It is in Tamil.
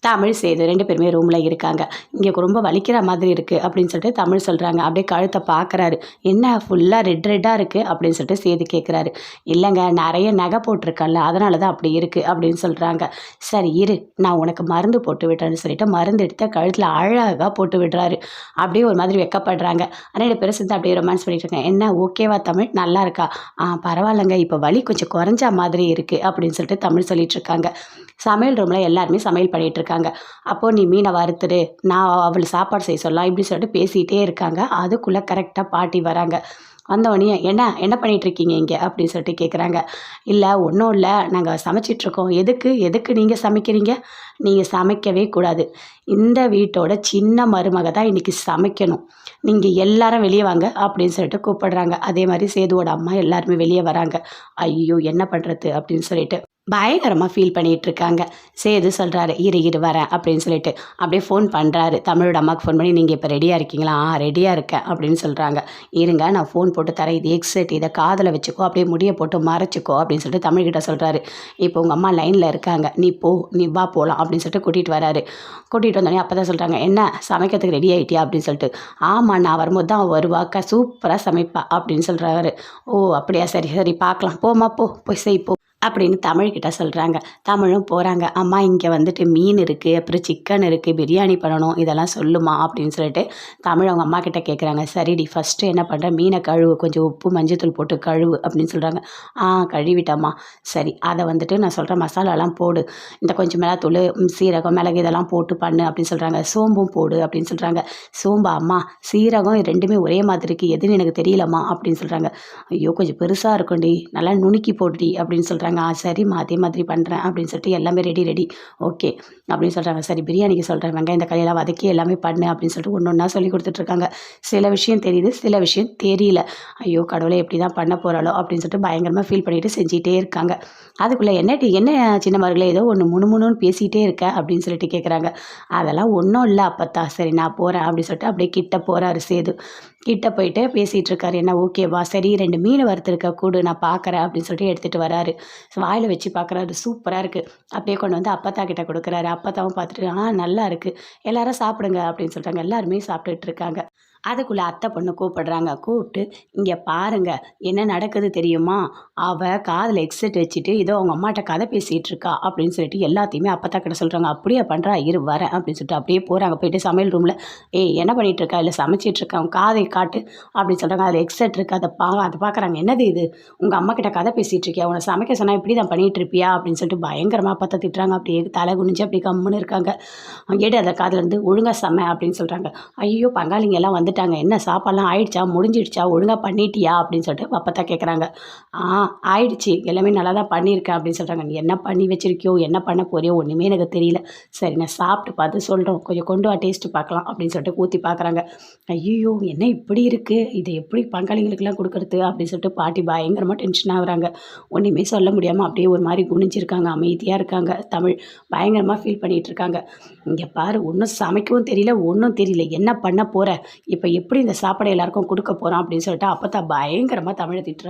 தமிழ் சேது 2 பேருமே ரூமில் இருக்காங்க. இங்கே ரொம்ப வலிக்கிற மாதிரி இருக்குது அப்படின்னு சொல்லிட்டு தமிழ் சொல்கிறாங்க. அப்படியே கழுத்தை பார்க்குறாரு. என்ன ஃபுல்லாக ரெட் ரெட்டாக இருக்குது அப்படின்னு சொல்லிட்டு சேது கேட்குறாரு. இல்லைங்க, நிறைய நகை போட்டிருக்கேன்ல, அதனால தான் அப்படி இருக்குது அப்படின்னு சொல்கிறாங்க. சரி இரு, நான் உனக்கு மருந்து போட்டு விடுறேன்னு சொல்லிட்டு மருந்து எடுத்து கழுத்தில் அழகாக போட்டு விடுறாரு. அப்படியே ஒரு மாதிரி வெக்கப்படுறாங்க. 2 பேரும் சேர்ந்து அப்படியே ரொமான்ஸ் பண்ணிட்டு இருக்காங்க. என்ன ஓகேவா தமிழ், நல்லா இருக்கா? பரவாயில்லைங்க, இப்போ வலி கொஞ்சம் குறைஞ்ச மாதிரி இருக்குது அப்படின்னு சொல்லிட்டு தமிழ் சொல்லிட்டு இருக்காங்க. சமையல் ரூமில் எல்லாருமே சமையல் பண்ணிகிட்டு இருக்காங்க. அப்போது நீ மீனை வறுத்துடு, நான் அவளை சாப்பாடு செய்ய சொல்லலாம் இப்படி சொல்லிட்டு பேசிகிட்டே இருக்காங்க. அதுக்குள்ளே கரெக்டாக பாட்டி வராங்க. வந்தவொடனே என்ன என்ன பண்ணிகிட்ருக்கீங்க இங்கே அப்படின்னு சொல்லிட்டு கேட்குறாங்க. இல்லை ஒன்றும் இல்லை, நாங்கள் சமைச்சிட்ருக்கோம். எதுக்கு எதுக்கு நீங்கள் சமைக்கிறீங்க? நீங்கள் சமைக்கவே கூடாது. இந்த வீட்டோட சின்ன மருமக தான் இன்றைக்கி சமைக்கணும். நீங்கள் எல்லாரும் வெளியே வாங்க அப்படின்னு சொல்லிட்டு கூப்பிடுறாங்க. அதே மாதிரி சேதுவோட அம்மா எல்லாருமே வெளியே வராங்க. ஐயோ என்ன பண்ணுறது அப்படின்னு சொல்லிட்டு பயங்கரமாக ஃபீல் பண்ணிகிட்ருக்காங்க. சேது சொல்கிறாரு, இரு வரேன் அப்படின்னு சொல்லிட்டு அப்படியே ஃபோன் பண்ணுறாரு. தமிழோட அம்மாவுக்கு ஃபோன் பண்ணி, நீங்கள் இப்போ ரெடியாக இருக்கீங்களா? ரெடியாக இருக்கேன் அப்படின்னு சொல்கிறாங்க. இருங்க நான் ஃபோன் போட்டு தரேன், இது எக்ஸெட், இதை காதில் வச்சுக்கோ, அப்படியே முடியை போட்டு மறைச்சிக்கோ அப்படின்னு சொல்லிட்டு தமிழ்கிட்ட சொல்கிறாரு. இப்போ உங்கள் அம்மா லைனில் இருக்காங்க, நீ வா போகலாம் அப்படின்னு சொல்லிட்டு கூட்டிகிட்டு வராரு. கூட்டிகிட்டு வந்தோடனே அப்போ தான் சொல்கிறாங்க, என்ன சமைக்கிறதுக்கு ரெடி ஆகிட்டியா அப்படின்னு சொல்லிட்டு. ஆமாம், நான் வரும்போது தான் வருவாக்கா, சூப்பராக சமைப்பா அப்படின்னு சொல்கிறாரு. ஓ அப்படியா, சரி சரி பார்க்கலாம், போமா போய் செய் போ அப்படின்னு தமிழ்கிட்ட சொல்கிறாங்க. தமிழும் போகிறாங்க. அம்மா இங்கே வந்துட்டு மீன் இருக்குது, அப்புறம் சிக்கன் இருக்குது, பிரியாணி பண்ணணும், இதெல்லாம் சொல்லுமா அப்படின்னு சொல்லிட்டு தமிழ் அவங்க அம்மா கிட்ட கேட்குறாங்க. சரிடி, ஃபஸ்ட்டு என்ன பண்ணுற, மீனை கழுவு, கொஞ்சம் உப்பு மஞ்சத்தூள் போட்டு கழுவு அப்படின்னு சொல்கிறாங்க. கழுவிட்டம்மா. சரி, அதை வந்துட்டு நான் சொல்கிற மசாலாலாம் போடு, இந்த கொஞ்சம் மிளகாத்தூள், சீரகம், மிளகு இதெல்லாம் போட்டு பண்ணு அப்படின்னு சொல்கிறாங்க. சோம்பும் போடு அப்படின்னு சொல்கிறாங்க. சோம்பா? அம்மா சீரகம் ரெண்டுமே ஒரே மாதிரி இருக்குது, எதுன்னு எனக்கு தெரியலம்மா அப்படின்னு சொல்கிறாங்க. ஐயோ கொஞ்சம் பெருசாக இருக்கும்டி, நல்லா நுணுக்கி போடுடி அப்படின்னு சொல்கிறாங்க. சரிம்மா அதே மாதிரி பண்ணுறேன் அப்படின்னு சொல்லிட்டு எல்லாமே ரெடி ஓகே அப்படின்னு சொல்கிறாங்க. சரி பிரியாணிக்கு சொல்கிறேன், வெங்காயம் தக்காளியெல்லாம் வதக்கி எல்லாமே பண்ணு அப்படின்னு சொல்லிட்டு ஒன்று ஒன்றா சொல்லி கொடுத்துட்ருக்காங்க. சில விஷயம் தெரியுது, சில விஷயம் தெரியல. ஐயோ கடவுளை எப்படி தான் பண்ண போகிறாளோ அப்படின்னு சொல்லிட்டு பயங்கரமாக ஃபீல் பண்ணிட்டு செஞ்சிகிட்டே இருக்காங்க. அதுக்குள்ளே என்ன சின்ன மருகளே ஏதோ ஒன்று முணுமுணுன்னு பேசிகிட்டே இருக்க அப்படின்னு சொல்லிட்டு கேட்குறாங்க. அதெல்லாம் ஒன்றும் இல்லை அப்பத்தா, சரி நான் போகிறேன் அப்படின்னு சொல்லிட்டு அப்படியே கிட்ட போகிறாரு சேது. கிட்ட போயிட்டு பேசிகிட்டு இருக்காரு. என்ன ஓகேவா, சரி 2 மீன் வறுத்துருக்க கூடு, நான் பார்க்குறேன் அப்படின்னு சொல்லிட்டு எடுத்துகிட்டு வராரு. வாயில் வச்சு பார்க்குறாரு, சூப்பராக இருக்குது. அப்படியே கொண்டு வந்து அப்பத்தா கிட்ட கொடுக்குறாரு. அப்பத்தாவும் பார்த்துட்டு நல்லா இருக்குது, எல்லாரும் சாப்பிடுங்க அப்படின்னு சொல்கிறாங்க. எல்லாருமே சாப்பிட்டுட்டு இருக்காங்க. அதுக்குள்ளே அத்தை பொண்ணு கூப்பிடுறாங்க. கூப்பிட்டு, இங்கே பாருங்க என்ன நடக்குது தெரியுமா, அவள் காதில் ஹெட்செட் வச்சுட்டு ஏதோ அவங்க அம்மாட்ட கதை பேசிகிட்டு இருக்கா அப்படின்னு சொல்லிட்டு எல்லாத்தையுமே அப்பத்தா கிட்ட சொல்கிறாங்க. அப்படியே பண்ணுறா, இரு வரேன் அப்படின்னு சொல்லிட்டு அப்படியே போகிறாங்க. போயிட்டு சமையல் ரூமில், என்ன பண்ணிகிட்டு இருக்கா, இல்லை சமைச்சிட்டு இருக்கா, அவங்க காதை காட்டு அப்படின்னு சொல்கிறாங்க. அதில் ஹெட்செட் இருக்குது, அதை பார்க்குறாங்க. என்னது இது, உங்கள் அம்மா கிட்ட கதை பேசிகிட்டு இருக்கியா, உன்னை சமைக்க சொன்னால் இப்படி தான் பண்ணிகிட்டு இருப்பியா அப்படின்னு சொல்லிட்டு பயங்கரமாக அப்பத்தா திட்டுறாங்க. அப்படியே தலை குனிஞ்சு அப்படி கம்முன்னு இருக்காங்க. ஏடு அதை காதில் இருந்து ஒழுங்காக சமை அப்படின்னு சொல்கிறாங்க. ஐயோ பங்காளிங்க எல்லாம் வந்துட்டாங்க, என்ன சாப்பாடுலாம் ஆயிடுச்சா, முடிஞ்சிடுச்சா, ஒழுங்காக பண்ணிட்டியா அப்படின்னு சொல்லிட்டு அப்பத்தா கேட்குறாங்க. ஆயிடுச்சு, எல்லாமே நல்லா தான் பண்ணியிருக்கேன் அப்படின்னு சொல்கிறாங்க. நீ என்ன பண்ணி வச்சிருக்கியோ, என்ன பண்ண போறியோ ஒன்றுமே எனக்கு தெரியல, சரி நான் சாப்பிட்டு பார்த்து சொல்கிறோம், கொஞ்சம் கொண்டு வா டேஸ்ட்டு பார்க்கலாம் அப்படின்னு சொல்லிட்டு ஊற்றி பார்க்குறாங்க. ஐயோ என்ன இப்படி இருக்குது, இதை எப்படி பங்காளிங்களுக்கெல்லாம் கொடுக்குறது அப்படின்னு சொல்லிட்டு பாட்டி பயங்கரமாக டென்ஷன் ஆகுறாங்க. ஒன்றுமே சொல்ல முடியாமல் அப்படியே ஒரு மாதிரி குனிஞ்சிருக்காங்க, அமைதியாக இருக்காங்க. தமிழ் பயங்கரமாக ஃபீல் பண்ணிகிட்டு இருக்காங்க. இங்கே பாரு, ஒன்றும் சமைக்கவும் தெரியல, ஒன்றும் தெரியல, என்ன பண்ண போகிற, இப்போ எப்படி இந்த சாப்பாடை எல்லாருக்கும் கொடுக்க போகிறோம் அப்படின்னு சொல்லிட்டு அப்பத்தா பயங்கரமாக தமிழை திட்டுறாங்க.